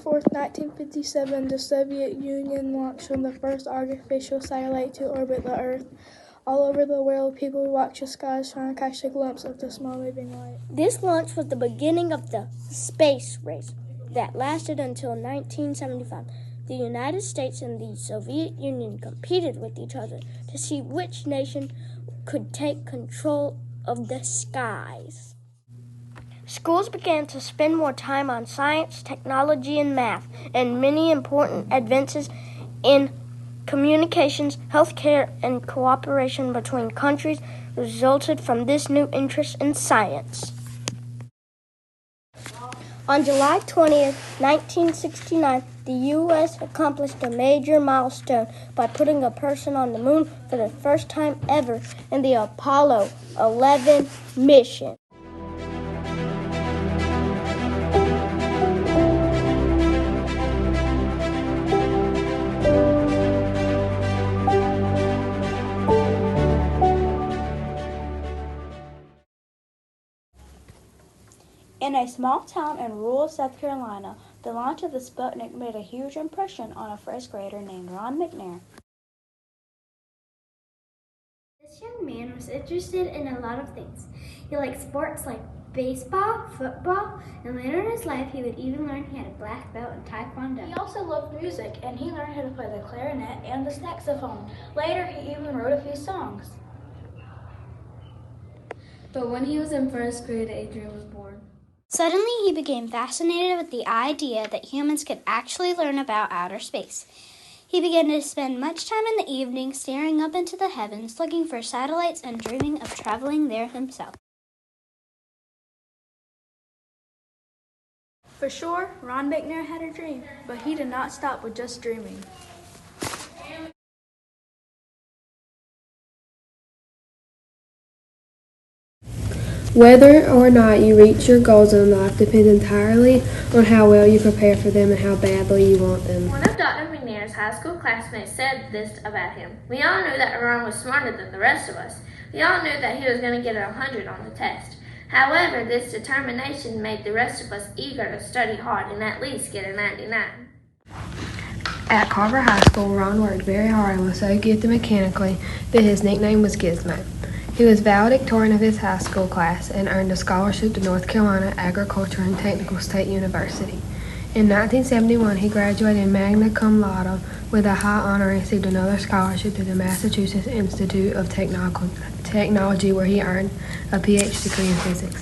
4th, 1957, the Soviet Union launched the first artificial satellite to orbit the Earth. All over the world, people watched the skies trying to catch a glimpse of the small moving light. This launch was the beginning of the space race that lasted until 1975. The United States and the Soviet Union competed with each other to see which nation could take control of the skies. Schools began to spend more time on science, technology, and math, and many important advances in communications, healthcare, and cooperation between countries resulted from this new interest in science. On July 20th, 1969, the U.S. accomplished a major milestone by putting a person on the moon for the first time ever in the Apollo 11 mission. In a small town in rural South Carolina, the launch of the Sputnik made a huge impression on a first grader named Ron McNair. This young man was interested in a lot of things. He liked sports like baseball, football, and later in his life he would even learn he had a black belt in Taekwondo. He also loved music, and he learned how to play the clarinet and the saxophone. Later, he even wrote a few songs. But when he was in first grade, Adrian was born. Suddenly, he became fascinated with the idea that humans could actually learn about outer space. He began to spend much time in the evening staring up into the heavens, looking for satellites and dreaming of traveling there himself. For sure, Ron McNair had a dream, but he did not stop with just dreaming. Whether or not you reach your goals in life depends entirely on how well you prepare for them and how badly you want them. One of Dr. McNair's high school classmates said this about him. We all knew that Ron was smarter than the rest of us. We all knew that he was going to get 100 on the test. However, this determination made the rest of us eager to study hard and at least get a 99. At Carver High School, Ron worked very hard and was so gifted mechanically that his nickname was Gizmo. He was valedictorian of his high school class and earned a scholarship to North Carolina Agricultural and Technical State University. In 1971, he graduated magna cum laude with a high honor and received another scholarship to the Massachusetts Institute of Technology, where he earned a PhD degree in physics.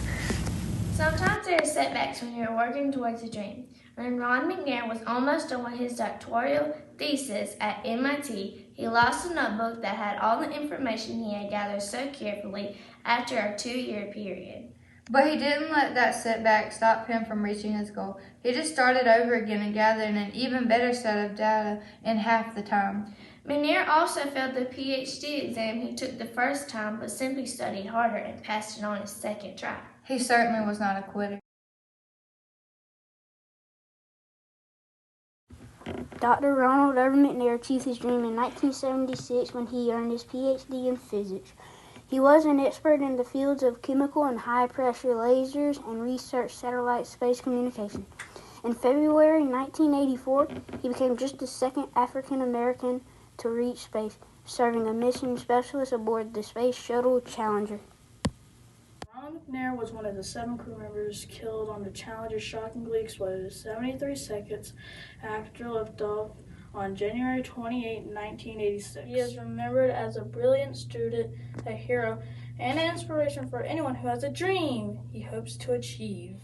Sometimes there are setbacks when you're working towards a dream. When Ron McNair was almost done with his doctoral thesis at MIT, he lost a notebook that had all the information he had gathered so carefully after a 2-year period. But he didn't let that setback stop him from reaching his goal. He just started over again and gathered an even better set of data in half the time. McNair also failed the PhD exam he took the first time, but simply studied harder and passed it on his second try. He certainly was not a quitter. Dr. Ronald E. McNair achieved his dream in 1976 when he earned his PhD in physics. He was an expert in the fields of chemical and high-pressure lasers and researched satellite space communication. In February 1984, he became just the second African American to reach space, serving a mission specialist aboard the Space Shuttle Challenger. Ronald McNair was one of the 7 crew members killed on the Challenger shockingly exploded 73 seconds after liftoff on January 28, 1986. He is remembered as a brilliant student, a hero, and an inspiration for anyone who has a dream he hopes to achieve.